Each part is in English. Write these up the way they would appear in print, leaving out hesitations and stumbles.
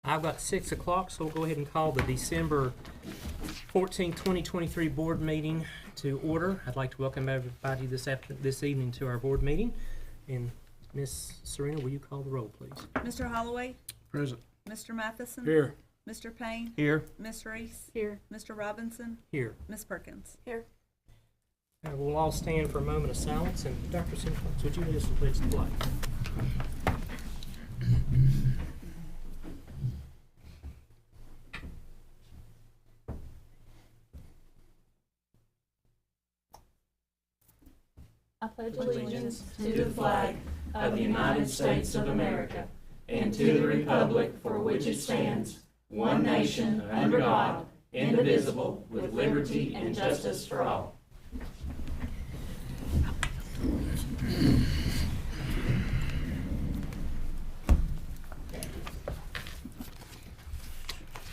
I've got 6 o'clock, so we'll go ahead and call the December 14, 2023 board meeting to order. I'd like to welcome everybody this evening to our board meeting. And Miss Serena, will you call the roll, please? Mr. Holloway? Present. Mr. Matheson? Here. Mr. Payne? Here. Miss Reese? Here. Mr. Robinson? Here. Miss Perkins? Here. We'll all stand for a moment of silence, and Dr. Simpkins, would you lead us to please the flag? I pledge allegiance to the flag of the United States of America and to the republic for which it stands, one nation, under God, indivisible, with liberty and justice for all.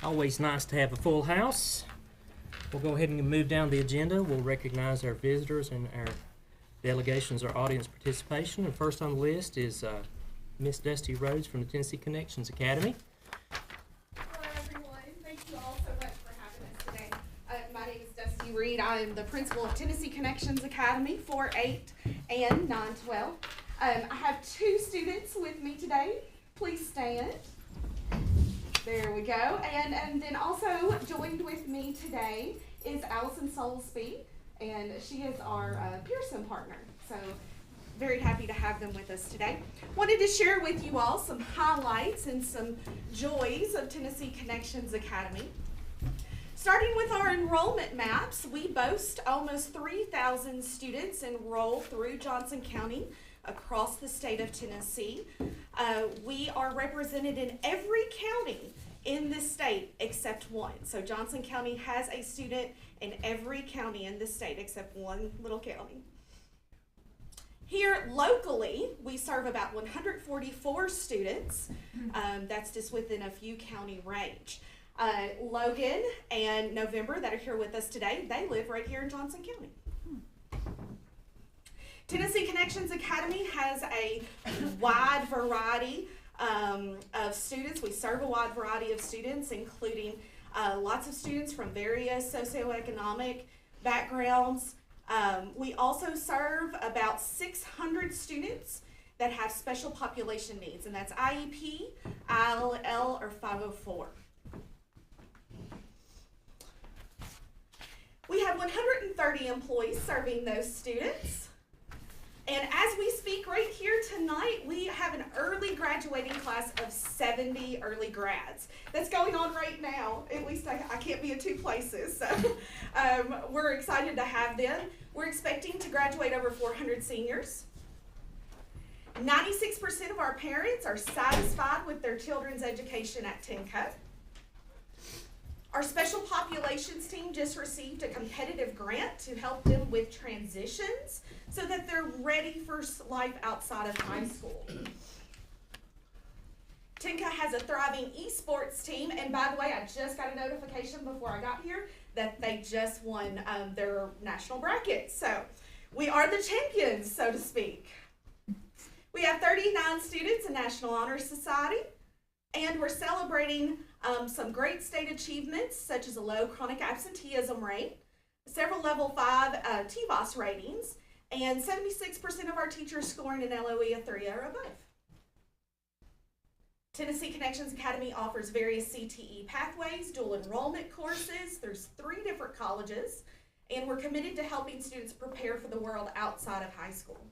Always nice to have a full house. We'll go ahead and move down the agenda. We'll recognize our visitors and our delegations or audience participation. And first on the list is Miss Dusty Rhodes from the Tennessee Connections Academy. Hello everyone. Thank you all so much for having us today. My name is Dusty Reed. I am the principal of Tennessee Connections Academy 4-8 and 9-12. I have 2 students with me today. Please stand. There we go. And then also joined with me today is Allison Soulsby, and she is our Pearson partner. So very happy to have them with us today. Wanted to share with you all some highlights and some joys of Tennessee Connections Academy. Starting with our enrollment maps, we boast almost 3,000 students enrolled through Johnson County across the state of Tennessee. We are represented in every county in this state except one. So Johnson County has a student in every county in the state except one little county. Here locally, we serve about 144 students. That's just within a few county range. Logan and November that are here with us today, they live right here in Johnson County. Tennessee Connections Academy has a wide variety of students. We serve a wide variety of students, including lots of students from various socioeconomic backgrounds. We also serve about 600 students that have special population needs, and that's IEP, ILL, or 504. We have 130 employees serving those students. And as we speak right here tonight, we have an early graduating class of 70 early grads. That's going on right now. At least I can't be in 2 places. So we're excited to have them. We're expecting to graduate over 400 seniors. 96% of our parents are satisfied with their children's education at TNCO. Our special populations team just received a competitive grant to help them with transitions so that they're ready for life outside of high school. TNCO has a thriving esports team, and by the way, I just got a notification before I got here that they just won their national bracket. So we are the champions, so to speak. We have 39 students in National Honor Society, and we're celebrating some great state achievements, such as a low chronic absenteeism rate, several level 5 TVOS ratings, and 76% of our teachers scoring an LOE of 3 or above. Tennessee Connections Academy offers various CTE pathways, dual enrollment courses. There's 3 different colleges, and we're committed to helping students prepare for the world outside of high school.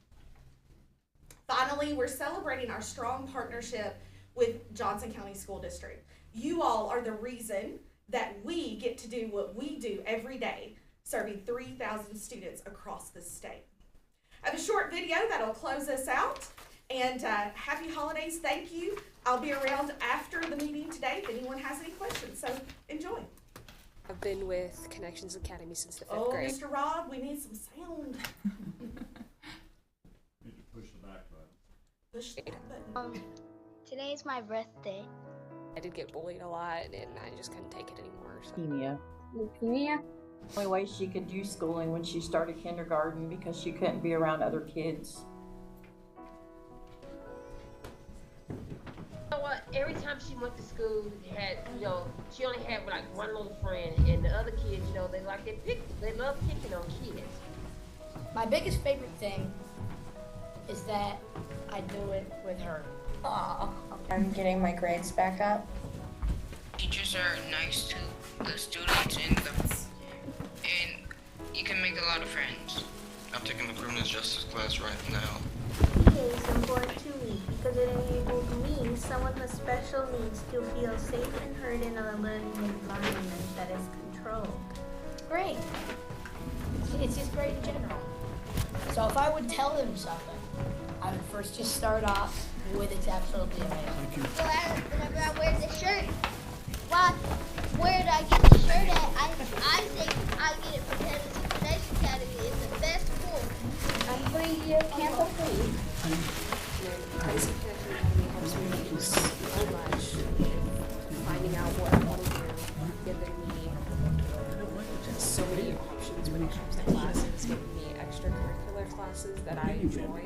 Finally, we're celebrating our strong partnership with Johnson County School District. You all are the reason that we get to do what we do every day, serving 3,000 students across the state. I have a short video that'll close us out, and happy holidays, thank you. I'll be around after the meeting today if anyone has any questions, so enjoy. I've been with Connections Academy since the 5th grade. Mr. Rob, we need some sound. Need to push the back button. Push the button. Today's my birthday. I did get bullied a lot, and I just couldn't take it anymore. So. Leukemia. The only way she could do schooling when she started kindergarten because she couldn't be around other kids. You know what? Every time she went to school, had, she only had like one little friend, and the other kids, they love picking on kids. My biggest favorite thing is that I do it with her. Aww. I'm getting my grades back up. Teachers are nice to the students and you can make a lot of friends. I'm taking the criminal justice class right now. PTA is important to me because it enables me, someone with special needs, to feel safe and heard in a learning environment that is controlled. Great. It's just great in general. So if I would tell them something, I would first just start off with it's absolutely amazing. Whenever I wear this shirt, where did I get the shirt at? I think I get it from Tennessee Connection Academy. It's the best school. I'm free, you can't go free. Tennessee Connection Academy helps me so much with finding out what I want to do, giving me just so many options when it comes to classes, giving me extracurricular classes that I enjoy.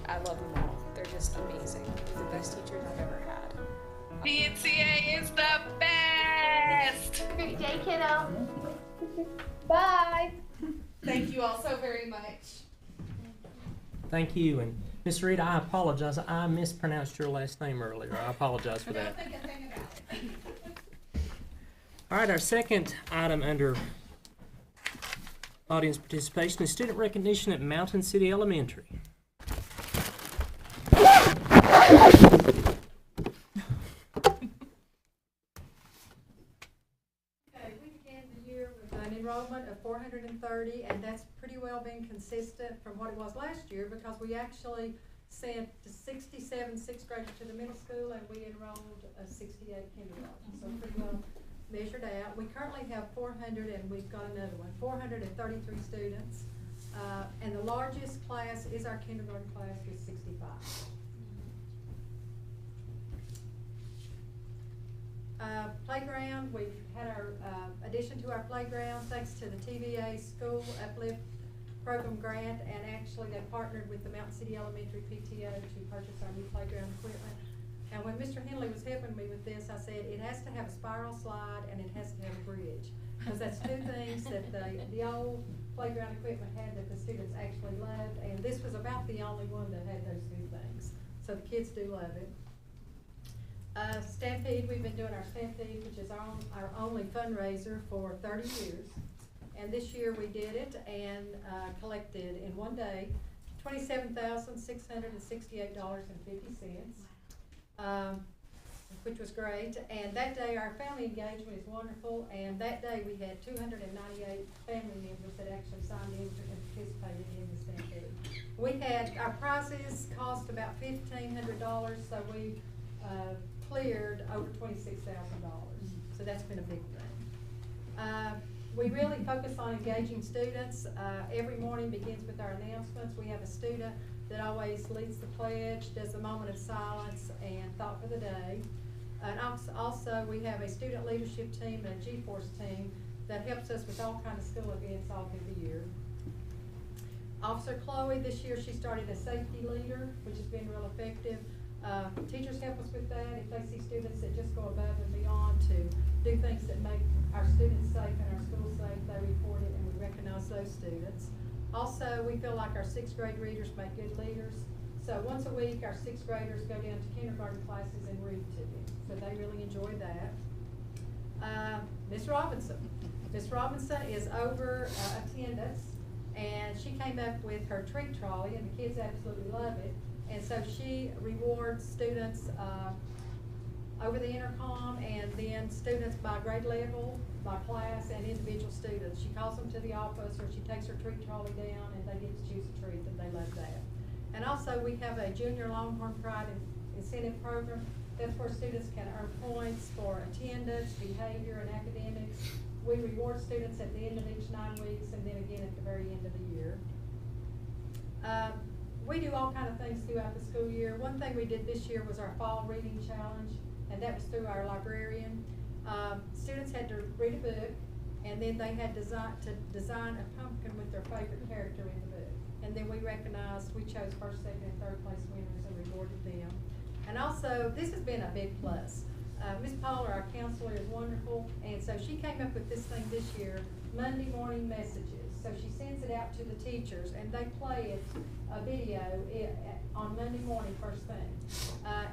I love them all. They're just amazing. The best teachers I've ever had. PTA is the best! Great day, kiddo. Bye. Thank you all so very much. Thank you. And Ms. Reed, I apologize. I mispronounced your last name earlier. I apologize for that. Don't think a thing about it. All right, our second item under audience participation is student recognition at Mountain City Elementary. An enrollment of 430, and that's pretty well been consistent from what it was last year because we actually sent 67 sixth graders to the middle school and we enrolled 68 kindergarten, so pretty well measured out. We currently have 400 and we've got another one, 433 students, and the largest class is our kindergarten class with 65. Playground, we've had our addition to our playground thanks to the TVA School Uplift Program grant, and actually they partnered with the Mountain City Elementary PTO to purchase our new playground equipment. And when Mr. Henley was helping me with this, I said it has to have a spiral slide and it has to have a bridge, because that's two things that the old playground equipment had that the students actually loved, and this was about the only one that had those two things. So the kids do love it. Stampede, we've been doing our Stampede, which is our only fundraiser for 30 years. And this year we did it and collected in one day $27,668.50, which was great. And that day our family engagement is wonderful, and that day we had 298 family members that actually signed in and participated in the Stampede. We had, our prizes cost about $1,500, so we cleared over $26,000, so that's been a big thing. We really focus on engaging students. Every morning begins with our announcements. We have a student that always leads the pledge, does the moment of silence and thought for the day. And also we have a student leadership team and a G-Force team that helps us with all kinds of school events all through the year. Officer Chloe, this year she started a safety leader, which has been real effective. Teachers help us with that. If they see students that just go above and beyond to do things that make our students safe and our school safe, they report it and we recognize those students. Also, we feel like our sixth grade readers make good leaders. So once a week, our sixth graders go down to kindergarten classes and read to them. So they really enjoy that. Miss Robinson. Miss Robinson is over attendance, and she came up with her treat trolley, and the kids absolutely love it. And so she rewards students over the intercom, and then students by grade level, by class, and individual students. She calls them to the office, or she takes her treat trolley down, and they get to choose a treat, and they love that. And also we have a Junior Longhorn Pride Incentive Program. That's where students can earn points for attendance, behavior, and academics. We reward students at the end of each 9 weeks, and then again at the very end of the year. We do all kinds of things throughout the school year. One thing we did this year was our fall reading challenge, and that was through our librarian. Students had to read a book, and then they had to design a pumpkin with their favorite character in the book. And then we chose first, second, and third place winners and rewarded them. And also, this has been a big plus. Ms. Poller, our counselor, is wonderful, and so she came up with this thing this year, Monday morning messages. So she sends it out to the teachers, and they play it, a video on Monday morning first thing.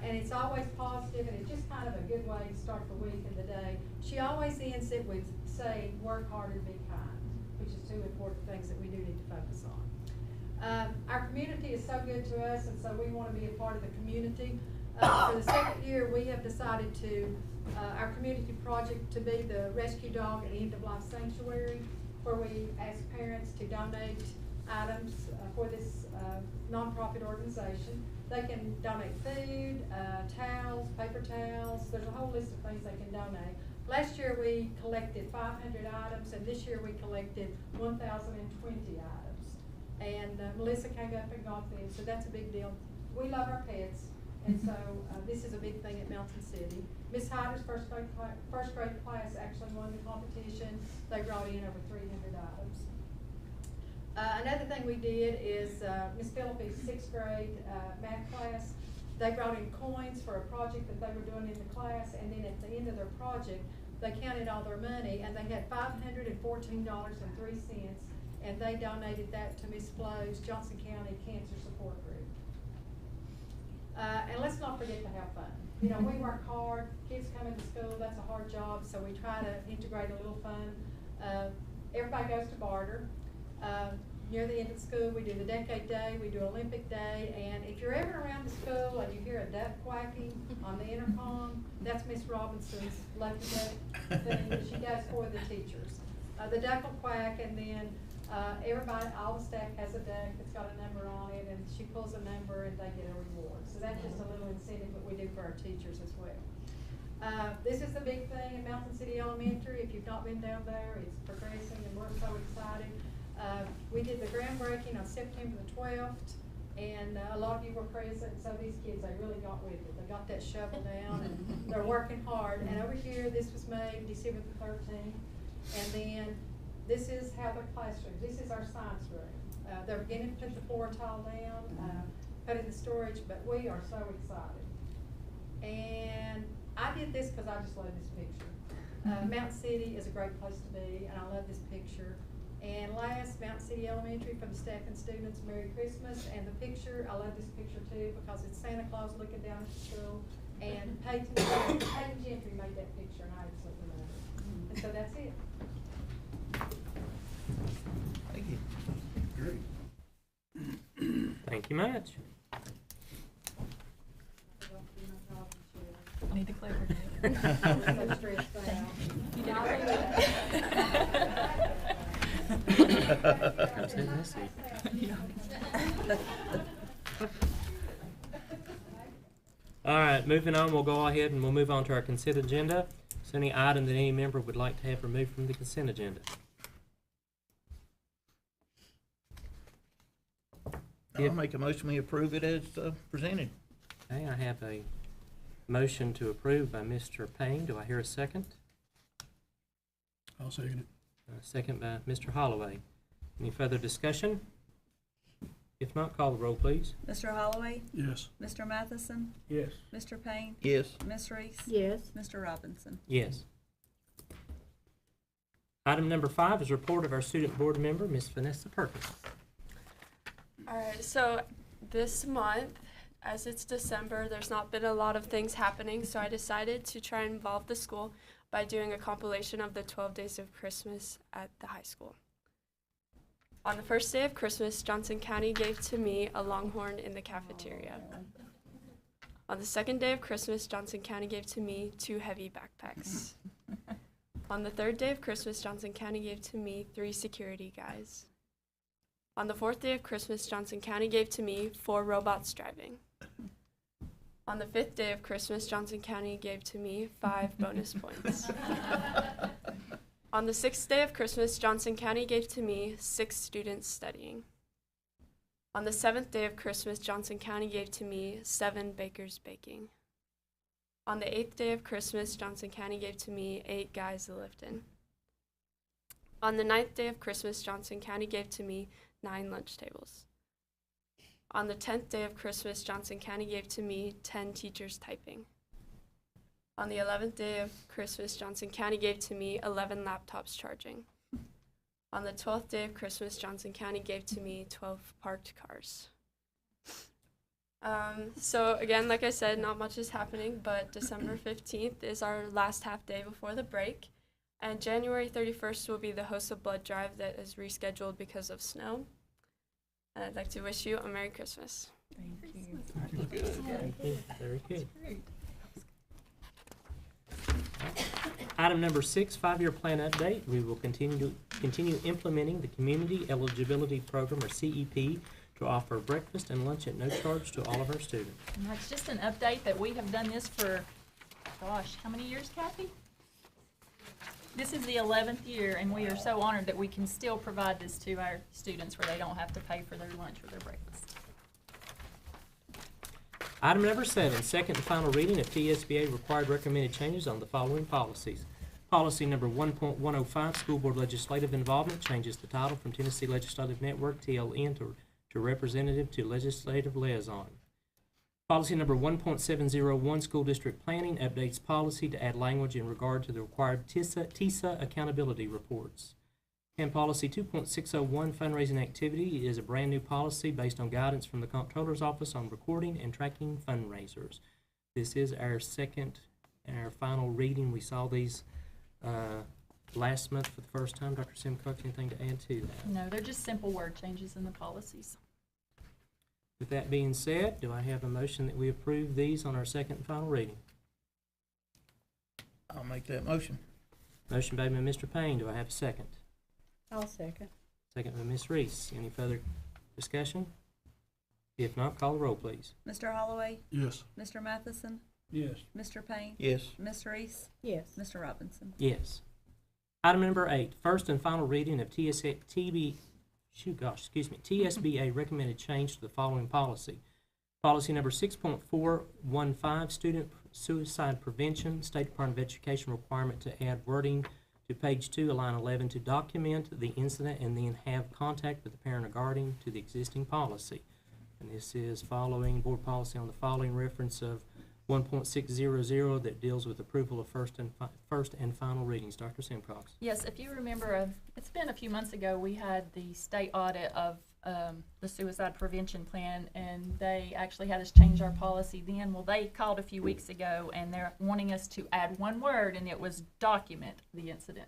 And it's always positive, and it's just kind of a good way to start the week and the day. She always ends it with saying, work hard and be kind, which is two important things that we do need to focus on. Our community is so good to us, and so we want to be a part of the community. For the second year, we have decided to, our community project to be the Rescue Dog and End of Life Sanctuary, where we ask parents to donate items for this nonprofit organization. They can donate food, towels, paper towels. There's a whole list of things they can donate. Last year we collected 500 items, and this year we collected 1,020 items. And Melissa came up and got them, so that's a big deal. We love our pets, and so this is a big thing at Mountain City. Miss Hyder's first grade class actually won the competition. They brought in over 300 items. Another thing we did is Miss Phillippe's 6th grade math class. They brought in coins for a project that they were doing in the class, and then at the end of their project, they counted all their money, and they had $514.03, and they donated that to Miss Flo's Johnson County Cancer Support Group. And let's not forget to have fun. You know, we work hard, kids come into school, that's a hard job, so we try to integrate a little fun. Everybody goes to barter. Near the end of school, we do the Decade Day, we do Olympic Day, and if you're ever around the school and you hear a duck quacking on the intercom, that's Miss Robinson's lucky duck thing that she does for the teachers. The duck will quack, and then everybody, all the staff has a duck that's got a number on it, and she pulls a number and they get a reward. So that's just a little incentive that we do for our teachers as well. This is the big thing in Mountain City Elementary. If you've not been down there, it's progressing and we're so excited. We did the groundbreaking on September the 12th, and a lot of you were present, so these kids, they really got with it. They got that shovel down, and they're working hard. And over here, this was made December the 13th, and then this is how the classrooms, this is our science room. They're beginning to put the floor tile down, put it in storage, but we are so excited. And I did this because I just love this picture. Mountain City is a great place to be, and I love this picture. And last, Mountain City Elementary, for the staff and students, Merry Christmas. And the picture, I love this picture too, because it's Santa Claus looking down at the school. And Peyton Gentry made that picture, and I absolutely love it. And so that's it. Thank you. Great. Thank you much. I need the clever All right, moving on, we'll go ahead and we'll move on to our consent agenda. Is there any item that any member would like to have removed from the consent agenda? I'll make a motion we approve it as presented. Okay, I have a motion to approve by Mr. Payne. Do I hear a second? I'll second it. Second by Mr. Holloway. Any further discussion? If not, call the roll, please. Mr. Holloway? Yes. Mr. Matheson? Yes. Mr. Payne? Yes. Ms. Reese? Yes. Mr. Robinson? Yes. Item number 5 is a report of our student board member, Ms. Vanessa Perkins. All right, so this month, as it's December, there's not been a lot of things happening, so I decided to try and involve the school by doing a compilation of the 12 days of Christmas at the high school. On the first day of Christmas, Johnson County gave to me a Longhorn in the cafeteria. On the second day of Christmas, Johnson County gave to me 2 heavy backpacks. On the third day of Christmas, Johnson County gave to me 3 security guys. On the fourth day of Christmas, Johnson County gave to me 4 robots driving. On the 5th day of Christmas, Johnson County gave to me 5 bonus points. On the 6th day of Christmas, Johnson County gave to me 6 students studying. On the 7th day of Christmas, Johnson County gave to me 7 bakers baking. On the 8th day of Christmas, Johnson County gave to me 8 guys lifting. On the 9th day of Christmas, Johnson County gave to me 9 lunch tables. On the 10th day of Christmas, Johnson County gave to me 10 teachers typing. On the 11th day of Christmas, Johnson County gave to me 11 laptops charging. On the 12th day of Christmas, Johnson County gave to me 12 parked cars. So again, like I said, not much is happening, but December 15th is our last half day before the break. And January 31st will be the Host of Blood drive that is rescheduled because of snow. And I'd like to wish you a Merry Christmas. Thank you. Thank you. Very good. Item number 6, 5-year plan update. We will continue implementing the Community Eligibility Program, or CEP, to offer breakfast and lunch at no charge to all of our students. And that's just an update that we have done this for, gosh, how many years, Kathy? This is the 11th year, and we are so honored that we can still provide this to our students where they don't have to pay for their lunch or their breakfast. Item number 7, second and final reading of TSBA required recommended changes on the following policies. Policy number 1.105, School Board Legislative Involvement, changes the title from Tennessee Legislative Network, TLN, to Representative to Legislative Liaison. Policy number 1.701, School District Planning, updates policy to add language in regard to the required TISA accountability reports. And policy 2.601, fundraising activity, is a brand new policy based on guidance from the Comptroller's Office on recording and tracking fundraisers. This is our second and our final reading. We saw these last month for the first time. Dr. Simcox, anything to add to that? No, they're just simple word changes in the policies. With that being said, do I have a motion that we approve these on our second and final reading? I'll make that motion. Motion made by Mr. Payne. Do I have a second? I'll second. Second by Ms. Reese. Any further discussion? If not, call the roll, please. Mr. Holloway? Yes. Mr. Matheson? Yes. Mr. Payne? Yes. Ms. Reese? Yes. Mr. Robinson? Yes. Item number 8, first and final reading of TSBA recommended change to the following policy. Policy number 6.415, student suicide prevention, State Department of Education requirement to add wording to page 2 of line 11 to document the incident and then have contact with the parent or guardian to the existing policy. And this is following board policy on the following reference of 1.600 that deals with approval of first and final readings. Dr. Simcox. Yes, if you remember, it's been a few months ago, we had the state audit of the suicide prevention plan, and they actually had us change our policy then. Well, they called a few weeks ago, and they're wanting us to add one word, and it was document the incident.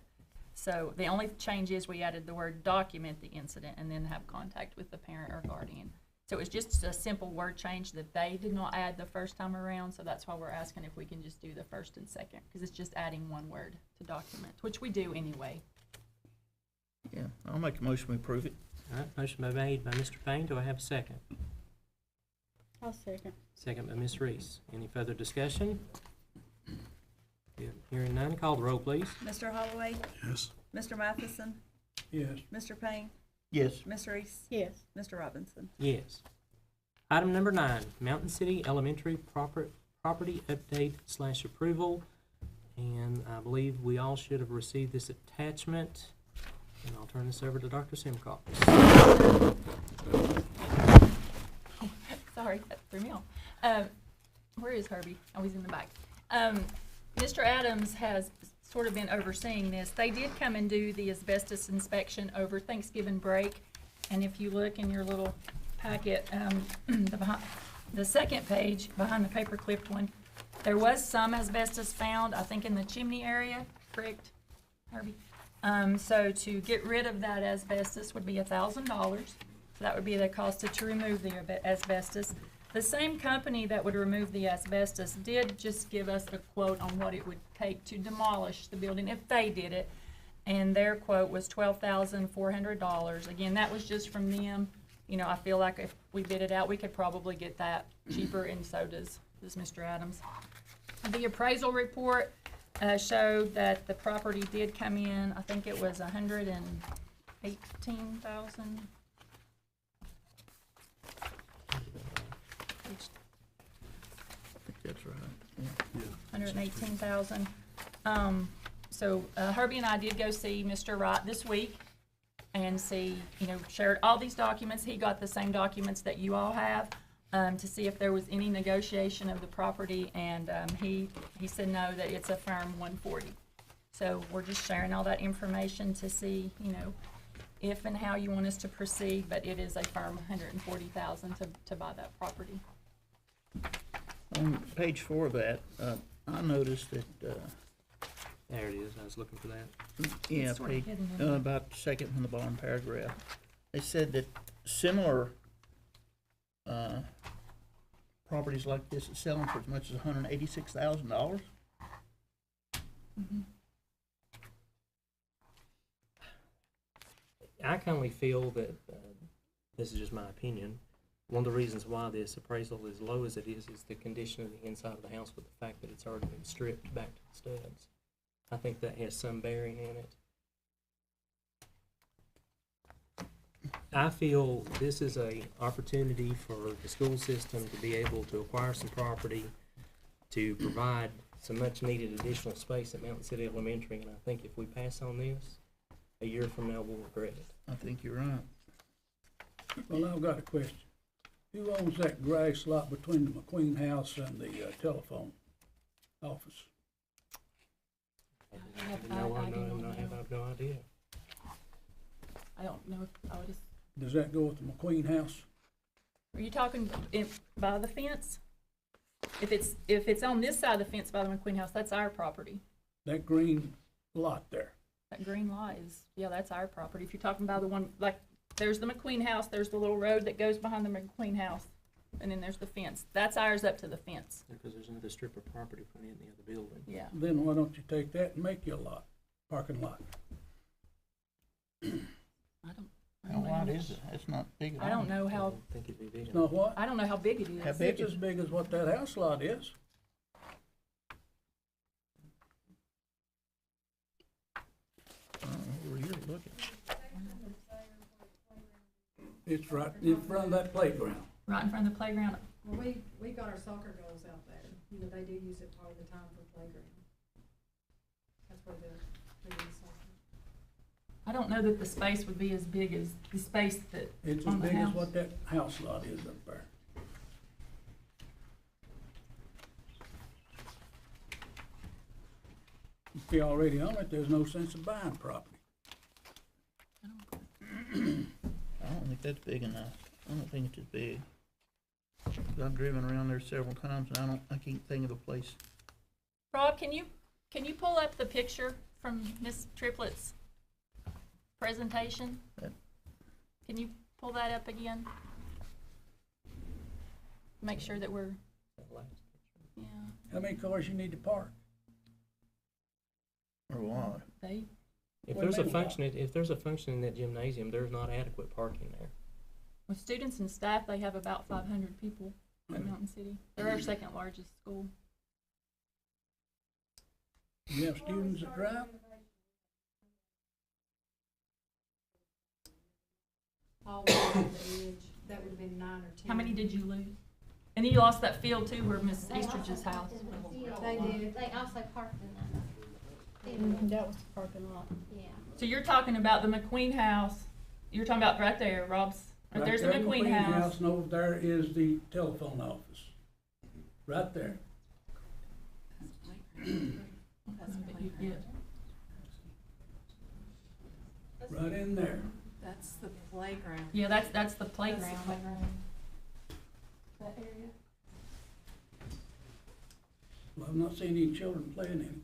So the only change is we added the word document the incident and then have contact with the parent or guardian. So it was just a simple word change that they did not add the first time around, so that's why we're asking if we can just do the first and second, because it's just adding one word to document, which we do anyway. Yeah, I'll make a motion we approve it. All right, motion made by Mr. Payne. Do I have a second? I'll second. Second by Ms. Reese. Any further discussion? Good. Hearing none, call the roll, please. Mr. Holloway? Yes. Mr. Matheson? Yes. Mr. Payne? Yes. Ms. Reese? Yes. Mr. Robinson? Yes. Item number 9, Mountain City Elementary property update / approval. And I believe we all should have received this attachment. And I'll turn this over to Dr. Simcox. Sorry, that threw me off. Where is Herbie? Oh, he's in the back. Mr. Adams has sort of been overseeing this. They did come and do the asbestos inspection over Thanksgiving break, and if you look in your little packet, the second page behind the paper clipped one, there was some asbestos found, I think in the chimney area, correct, Herbie? So to get rid of that asbestos would be $1,000. So that would be the cost to remove the asbestos. The same company that would remove the asbestos did just give us a quote on what it would take to demolish the building if they did it. And their quote was $12,400. Again, that was just from them. You know, I feel like if we bid it out, we could probably get that cheaper, and so does Mr. Adams. The appraisal report showed that the property did come in, I think it was $118,000. That's right. Yeah. 118,000. So Herbie and I did go see Mr. Wright this week and see, shared all these documents. He got the same documents that you all have. to see if there was any negotiation of the property, and he said no, that it's a firm 140. So we're just sharing all that information to see, you know, if and how you want us to proceed, but it is a firm $140,000 to buy that property. On page 4 of that, I noticed that, There it is, I was looking for that. yeah, It's sort of page, hidden in there. about the second from the bottom paragraph. They said that similar properties like this are selling for as much as $186,000. I kindly feel that, this is just my opinion, one of the reasons why this appraisal is low as it is the condition of the inside of the house with the fact that it's already been stripped back to the studs. I think that has some bearing in it. I feel this is a opportunity for the school system to be able to acquire some property to provide some much needed additional space at Mountain City Elementary, and I think if we pass on this, a year from now we'll regret it. I think you're right. Well, I've got a question. Who owns that grass lot between the McQueen house and the telephone office? I have no idea. I don't know if, Does that go with the McQueen house? are you talking by the fence? If it's on this side of the fence by the McQueen house, that's our property. That green lot there? That green lot is, yeah, that's our property. If you're talking about the one, like, there's the McQueen house, there's the little road that goes behind the McQueen house, and then there's the fence. That's ours up to the fence. Because there's another strip of property from the other building. Yeah. Then why don't you take that and make your lot, parking lot? How wide is it? It's not big at all. I don't know how, I think it'd be big It's not what? I don't know how big it is. How big It's as big as what that house lot is. Where you're looking. It's right in front of that playground. Right in front of the playground. Well, we got our soccer goals out there. You know, they do use it all the time for playground. That's where they do soccer. I don't know that the space would be as big as the space that It's as on the big as house. what that house lot is up there. If you already own it, there's no sense of buying property. I don't think that's big enough. I don't think it's as big. 'Cause I've driven around there several times and I can't think of a place. Rob, can you pull up the picture from Miss Triplett's presentation? Can you pull that up again? Make sure that we're, yeah. How many cars you need to park? Or what? If What there's do a you mean? function, if there's a function in that gymnasium, there's not adequate parking there. With students and staff, they have about 500 people at Mountain City. They're our second largest school. You have students that drive? All the way to the edge, that would have been 9 or 10. How many did you lose? And you lost that field too, where Miss Eastridge's house. They did. They also parked in that. That was the parking lot. Yeah. So you're talking about the McQueen house. You're talking about right there, Rob's. Right there's the there, McQueen house. And over there is the telephone office. Right there. Right in there. That's the playground. Yeah, that's the playground. That area. Well, I've not seen any children playing in it.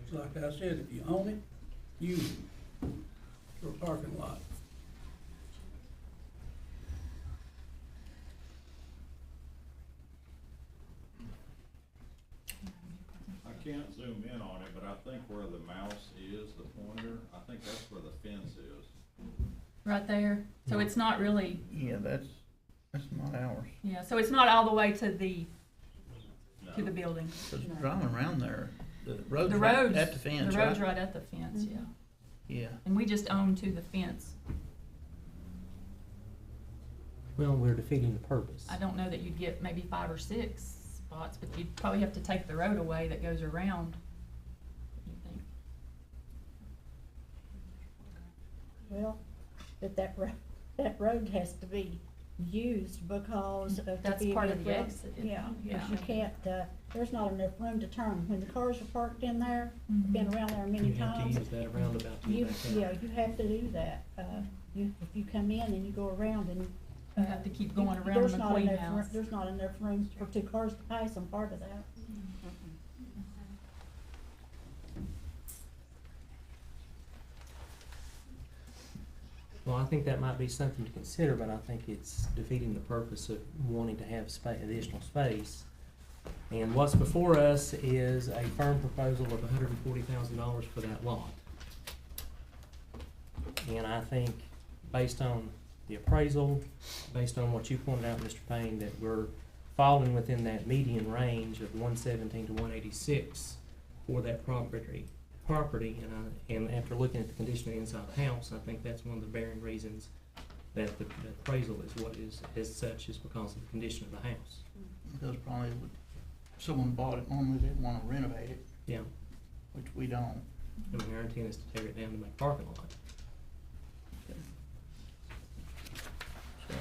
It's like I said, if you own it, use it for a parking lot. I can't zoom in on it, but I think where the mouse is, the pointer, I think that's where the fence is. Right there. So it's not really, Yeah, that's not ours. yeah, so it's not all the way to the building. Because driving around there, the road's The right road's at the fence, The road's right? right at the fence, yeah. Yeah. And we just own to the fence. Well, we're defeating the purpose. I don't know that you'd get maybe 5 or 6 spots, but you'd probably have to take the road away that goes around. You think? Well, but that road has to be used because of the That's vehicle. part of the exit, isn't it? Yeah, 'cause Yeah. you can't, there's not enough room to turn. When the cars are parked in there, I've been around there many You have to times. use that roundabout to You, get back out. yeah, you have to do that. If you come in and you go around and. You have to keep going around there's the not McQueen enough house. There's not enough room for two cars to pass on part of that. Well, I think that might be something to consider, but I think it's defeating the purpose of wanting to have additional space. And what's before us is a firm proposal of $140,000 for that lot. And I think, based on the appraisal, based on what you pointed out, Mr. Payne, that we're falling within that median range of 117 to 186 for that property. And after looking at the condition of the inside of the house, I think that's one of the bearing reasons that the appraisal is what is as such, is because of the condition of the house. Because probably would, someone bought it, normally they'd wanna renovate it. Yeah. Which we don't. I mean, our intent is to tear it down to make parking lot. So,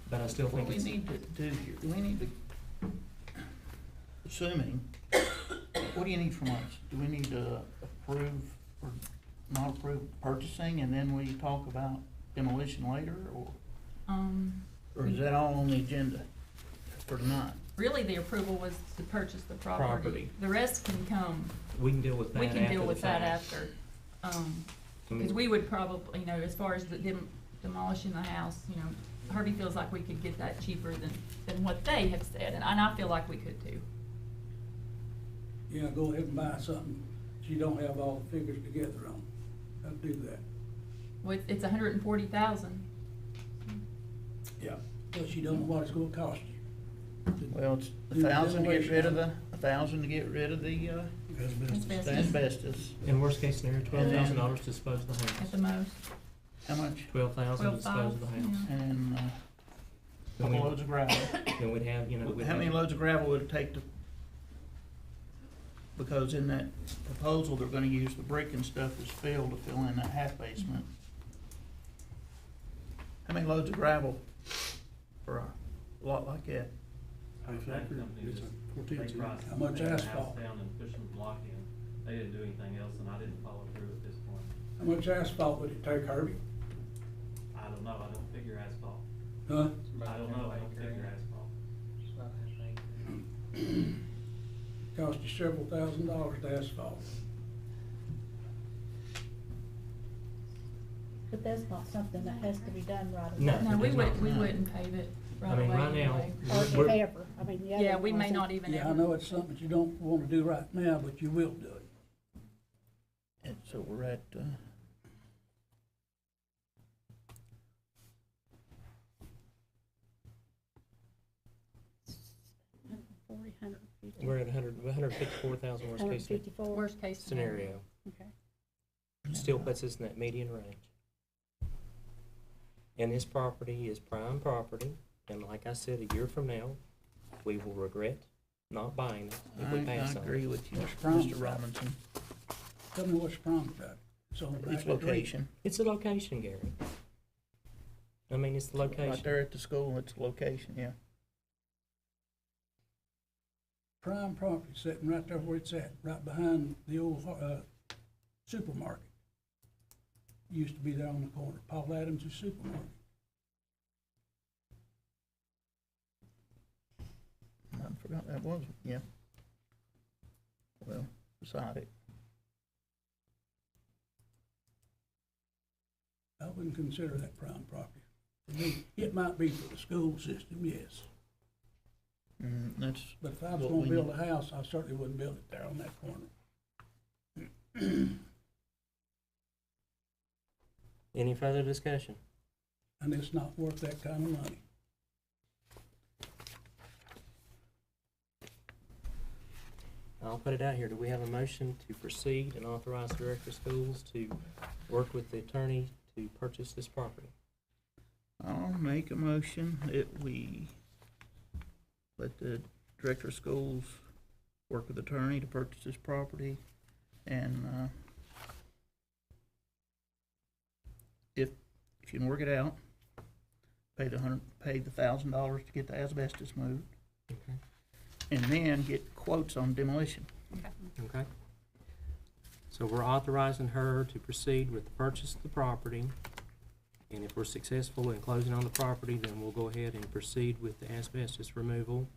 But I still think what we it's. need to do here, do we need to, assuming, what do you need from us? Do we need to approve or not approve purchasing and then we talk about demolition later, or is that all on the agenda for tonight? Really, the approval was to purchase the property. Property. The rest can come, We can deal with that we after can deal the with that fact. after. I mean- Because we would probably, you know, as far as the demolishing the house, you know, Herbie feels like we could get that cheaper than what they have said, and I feel like we could too. Yeah, go ahead and buy something that you don't have all the figures together on. I'll do that. Well, it's $140,000. Yeah. Plus you don't know what it's gonna cost you. Well, it's Do the 1,000 to get rid of demolition. the, 1,000 to get rid of the, Asbestos. the asbestos. In worst case scenario, $12,000 to dispose of the At house. the most. How much? $12,000 to dispose of the house. And, Then couple we- loads of gravel. Then we'd have, you know, we'd How many have- loads of gravel would it take to, because in that proposal, they're gonna use the brick and stuff as fill to fill in that half basement. How many loads of gravel for a lot like that? How much asphalt? Down and push some block in. They didn't do anything else, and I didn't follow through at this point. How much asphalt would it take, Herbie? I don't know, I don't figure asphalt. Huh? I don't know, I don't figure asphalt. Cost you several $1,000s to asphalt. But that's not something that has to be done right away. No. No, we it's wouldn't, not. we wouldn't pave it right I mean, away right now, anyway. Or if we're- ever, I mean, the other Yeah, we may ones, not even Yeah, I ever. know it's something that you don't wanna do right now, but you will do it. And so we're at, 150. We're at 154,000 worst case 154. Worst case scenario. Okay. Still puts us in that median range. And this property is prime property, and like I said, a year from now, we will regret not buying it if we pass on it. I agree with you, What's wrong Mr. with that? Robinson. Tell me what's wrong about it. It's on the back It's of the street. location. It's the location, Gary. I mean, it's the Right location. there at the school, it's location, yeah. Prime property sitting right there where it's at, right behind the old, supermarket. Used to be there on the corner, Paul Adams' supermarket. I forgot that was, yeah. Well, beside it. I wouldn't consider that prime property. To me, it might be for the school system, yes. That's. But if I was what gonna we build need. a house, I certainly wouldn't build it there on that corner. Any further discussion? And it's not worth that kind of money. I'll put it out here. Do we have a motion to proceed and authorize the director of schools to work with the attorney to purchase this property? I'll make a motion that we let the director of schools work with attorney to purchase this property, and, if you can work it out, pay the $1,000 to get the asbestos moved, Okay. and then get quotes on demolition. Okay. So we're authorizing her to proceed with the purchase of the property, and if we're successful in closing on the property, then we'll go ahead and proceed with the asbestos removal.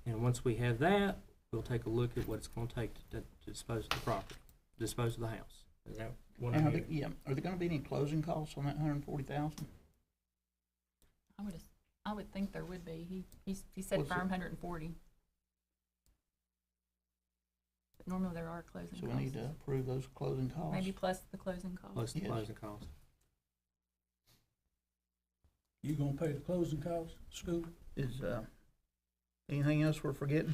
And once we have that, we'll take a look at what it's gonna take to dispose of the property, dispose of the house. Is that what I'm hearing? Yeah, are there gonna be any closing costs on that $140,000? I would think there would be. He said What's firm it? 140. But normally there are closing So costs. we need to approve those closing costs? Maybe plus the closing costs. Plus the Yes. closing cost. You gonna pay the closing costs, school? Is, anything else we're forgetting?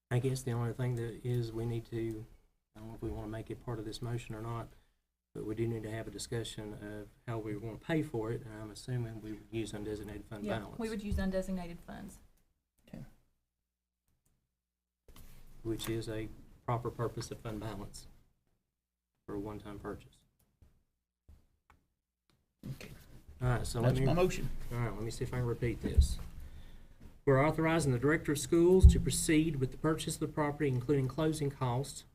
I guess the only thing that is we need to, I don't know if we wanna make it part of this motion or not, but we do need to have a discussion of how we want to pay for it, and I'm assuming we would use undesignated fund Yeah, balance. we would use undesignated funds. Which is a proper purpose of fund balance for a one-time purchase. Okay. All right, so That's my motion. All right, let me see if I can repeat this. We're authorizing the director of schools to proceed with the purchase of the property, including closing costs.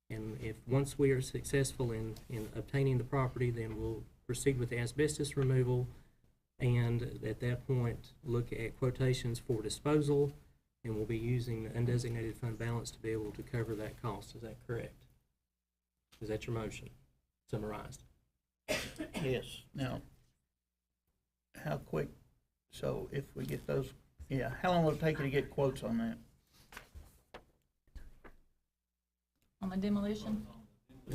And once we are successful in obtaining the property, then we'll proceed with the asbestos removal. And at that point, look at quotations for disposal. And we'll be using the undesignated fund balance to be able to cover that cost. Is that correct? Is that your motion summarized? Yes. Now, how quick, so if we get those, how long will it take you to get quotes on that? On the demolition?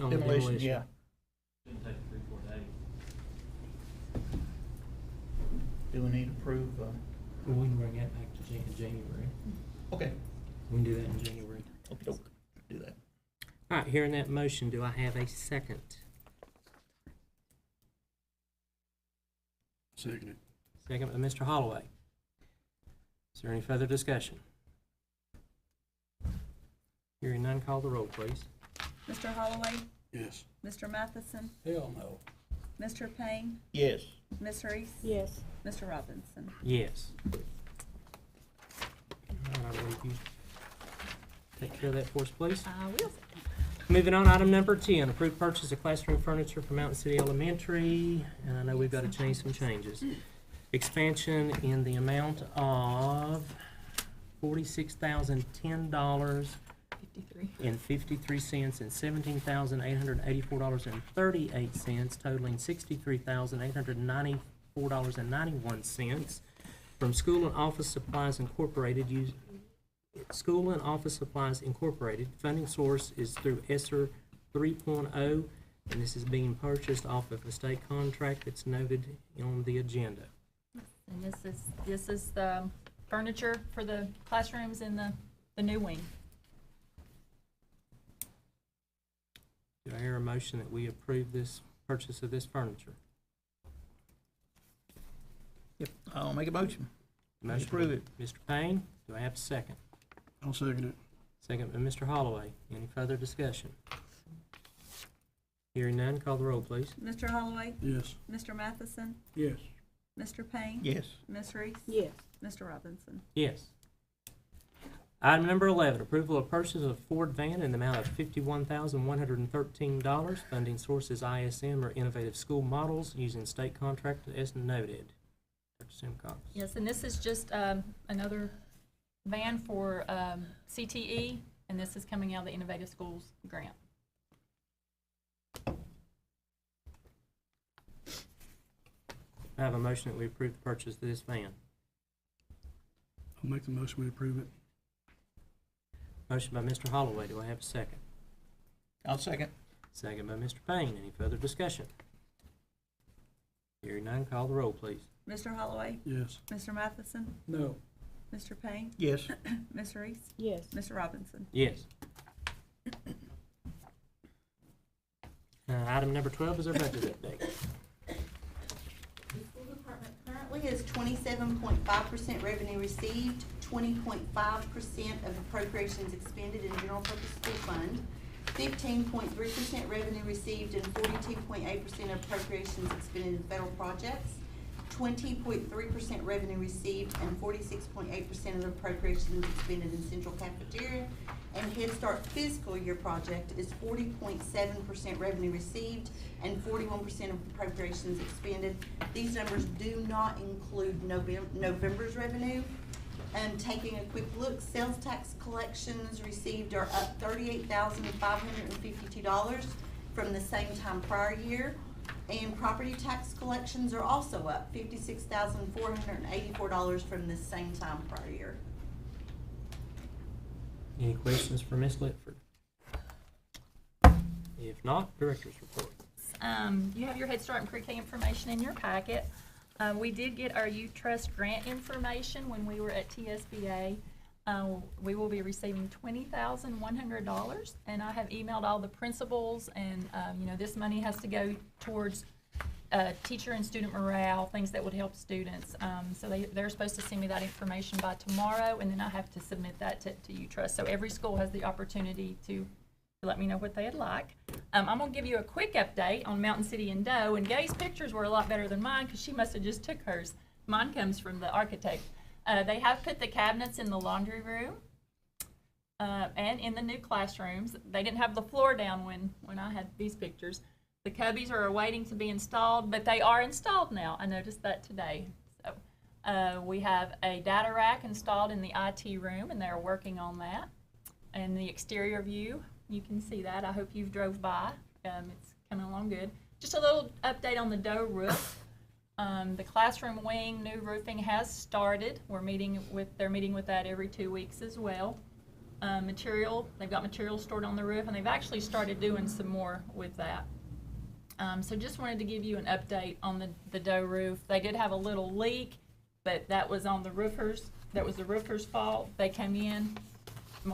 On the demolition. Yeah. Shouldn't take 3-4 days. Do we need to approve, We can bring that back to January. Okay. We can do that in January. Okay, do that. All right, hearing that motion, do I have a second? Second it. Second by Mr. Holloway. Is there any further discussion? Hearing none, call the roll, please. Mr. Holloway, Yes. Mr. Matheson, Hell no. Mr. Payne, Yes. Ms. Reese, Yes. Mr. Robinson. Yes. All right, I believe you take care of that for us, please. I will. Moving on, item number 10, approved purchase of classroom furniture for Mountain City Elementary. And I know we've got to change some changes. Expansion in the amount of $46,010.53 and $17,884.38, totaling $63,894.91 from School and Office Supplies Incorporated. School and Office Supplies Incorporated. Funding source is through ESSER 3.0, and this is being purchased off of a state contract that's noted on the agenda. And this is the furniture for the classrooms in the new wing. Do I hear a motion that we approve this purchase of this furniture? Yep, I'll make a motion. Motion Approve by it. Mr. Payne, do I have a second? I'll second it. Second by Mr. Holloway. Any further discussion? Hearing none, call the roll, please. Mr. Holloway, Yes. Mr. Matheson, Yes. Mr. Payne, Yes. Ms. Reese, Yes. Mr. Robinson. Yes. Item number 11, approval of purchase of Ford van in the amount of $51,113. Funding sources ISM or Innovative School Models using state contract as noted. Dr. Simcox. Yes, and this is just another van for CTE, and this is coming out of the Innovative Schools grant. I have a motion that we approve the purchase of this van. I'll make the motion, we approve it. Motion by Mr. Holloway. Do I have a second? I'll second. Second by Mr. Payne. Any further discussion? Hearing none, call the roll, please. Mr. Holloway, Yes. Mr. Matheson, No. Mr. Payne, Yes. Ms. Reese, Yes. Mr. Robinson. Yes. Item number 12 is our budget update. The school department currently has 27.5% revenue received, 20.5% of appropriations expended in general purpose school fund, 15.3% revenue received, and 42.8% of appropriations expended in federal projects. 20.3% revenue received, and 46.8% of the appropriations expended in central cafeteria. And Head Start fiscal year project is 40.7% revenue received and 41% of appropriations expended. These numbers do not include November's revenue. And taking a quick look, sales tax collections received are up $38,552 from the same time prior year. And property tax collections are also up $56,484 from the same time prior year. Any questions for Ms. Litford? If not, director's report. You have your Head Start and Pre-K information in your packet. We did get our U Trust grant information when we were at TSBA. We will be receiving $20,100, and I have emailed all the principals, and this money has to go towards teacher and student morale, things that would help students. So they're supposed to send me that information by tomorrow, and then I have to submit that to U Trust. So every school has the opportunity to let me know what they'd like. I'm going to give you a quick update on Mountain City and Doe, and Gay's pictures were a lot better than mine because she must have just took hers. Mine comes from the architect. They have put the cabinets in the laundry room and in the new classrooms. They didn't have the floor down when I had these pictures. The cubbies are waiting to be installed, but they are installed now. I noticed that today. So we have a data rack installed in the IT room, and they're working on that. And the exterior view, you can see that. I hope you've drove by. It's coming along good. Just a little update on the Doe roof. The classroom wing, new roofing has started. They're meeting with that every 2 weeks as well. They've got material stored on the roof, and they've actually started doing some more with that. So just wanted to give you an update on the Doe roof. They did have a little leak, but that was on the roofers. That was the roofer's fault. They came in,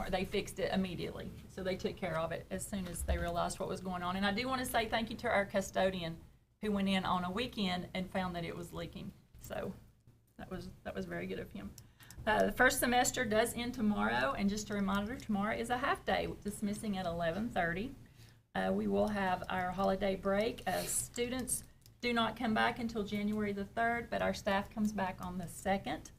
they fixed it immediately. So they took care of it as soon as they realized what was going on. And I do want to say thank you to our custodian who went in on a weekend and found that it was leaking. So that was very good of him. The first semester does end tomorrow, and just a reminder, tomorrow is a half day, dismissing at 11:30. We will have our holiday break. Students do not come back until January the 3rd, but our staff comes back on the 2nd.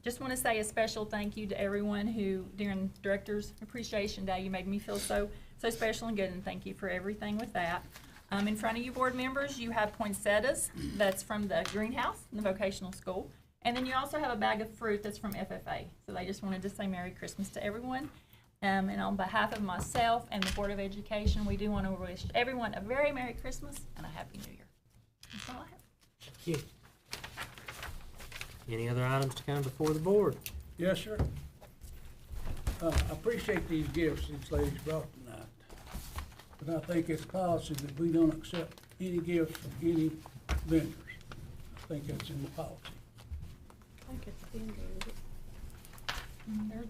Just want to say a special thank you to everyone who, during Director's Appreciation Day, you made me feel so special and good, and thank you for everything with that. In front of you, board members, you have poinsettias. That's from the greenhouse in the vocational school. And then you also have a bag of fruit that's from FFA. So they just wanted to say Merry Christmas to everyone. And on behalf of myself and the Board of Education, we do want to wish everyone a very Merry Christmas and a Happy New Year. That's all I have. Thank you. Any other items to come before the board? Yes, sir. I appreciate these gifts these ladies brought tonight, but I think it's policy that we don't accept any gifts from any vendors. I think that's in the policy. I think it's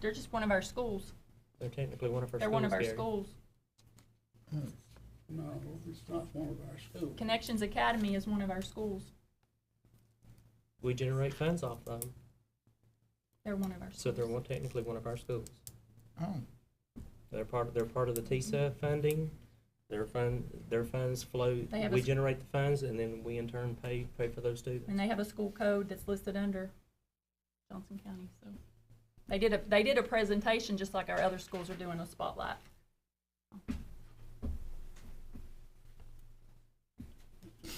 they're just one of our schools. They're technically one of our schools. They're one of our schools. No, it's not one of our schools. Connections Academy is one of our schools. We generate funds off of them. They're one of our schools. So they're technically one of our schools. Oh. They're part of the TSA funding. Their funds flow. We generate the funds, and then we in turn pay for those students. And they have a school code that's listed under Johnson County. So they did a presentation just like our other schools are doing a spotlight.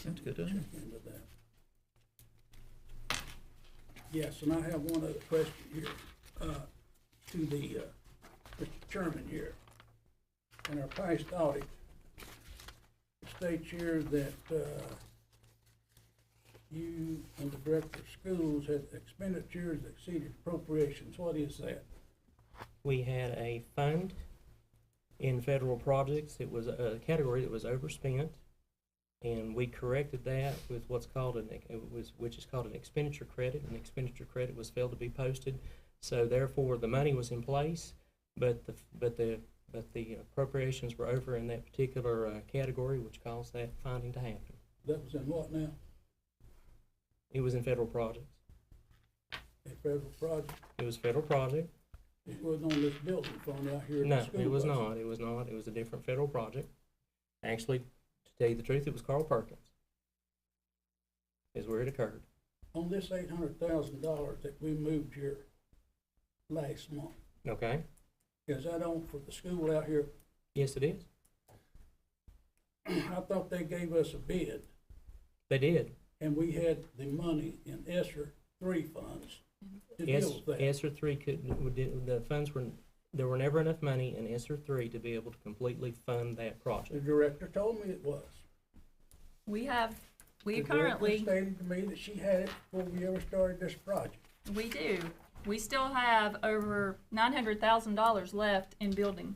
That's good, isn't it? Yes, and I have one other question here, to the, Mr. Chairman here. In our past audit, it states here that, you and the Director of Schools had expenditures that exceeded appropriations. What is that? We had a fund in federal projects. It was a category that was overspent, and we corrected that with which is called an expenditure credit. An expenditure credit was failed to be posted, so therefore the money was in place, but the appropriations were over in that particular category, which caused that finding to happen. That was in what now? It was in federal projects. A federal project? It was federal project. It wasn't on this building fund out here at No, the school? it was not. It was not. It was a different federal project. Actually, to tell you the truth, it was Carl Perkins. is where it occurred. On this $800,000 that we moved here last month, Okay? is that on for the school out here? Yes, it is. I thought they gave us a bid, They did. and we had the money in ESSER 3 funds to deal with that. ESSER 3 the funds were, there were never enough money in ESSER 3 to be able to completely fund that The project. director told me it was. We The currently, director stated to me that she had it before we ever started this project. we do. We still have over $900,000 left in building.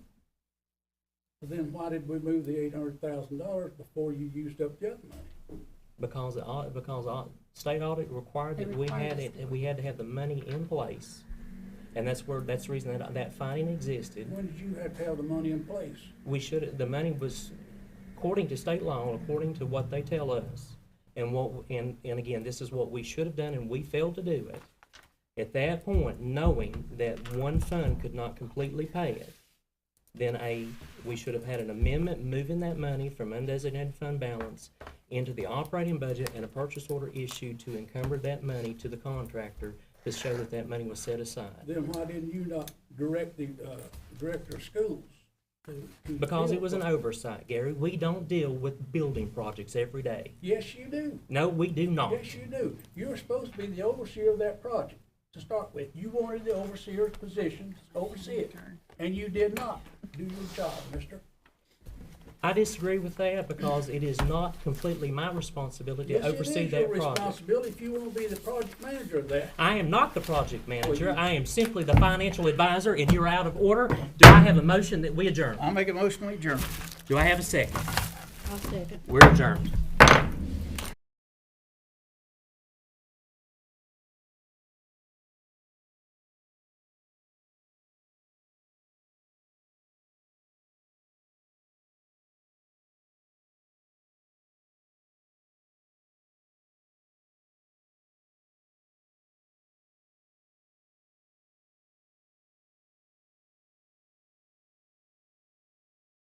So then why did we move the $800,000 before you used up the other money? Because state audit required that we had to have the money in place. And that's the reason that finding existed. When did you have to have the money in place? The money was, according to state law, according to what they tell us, and again, this is what we should have done, and we failed to do it. At that point, knowing that one fund could not completely pay it, then we should have had an amendment moving that money from undesignated fund balance into the operating budget and a purchase order issued to encumber that money to the contractor to show that that money was set aside. Then why didn't you not direct the director of schools to Because deal it was an with oversight, Gary. We don't deal with building projects every day. Yes, you do. No, we do not. Yes, you do. You were supposed to be the overseer of that project to start with. You wanted the overseer's position to oversee it, and you did not do your job, mister. I disagree with that because it is not completely my responsibility to oversee Yes, it that is your project. responsibility if you want to be the project manager of that. I am not the project manager. Well, I am simply the financial advisor, and you're out of order. Do I have a motion that we adjourn? I'll make a motion to adjourn. Do I have a second? I'll second. We're adjourned.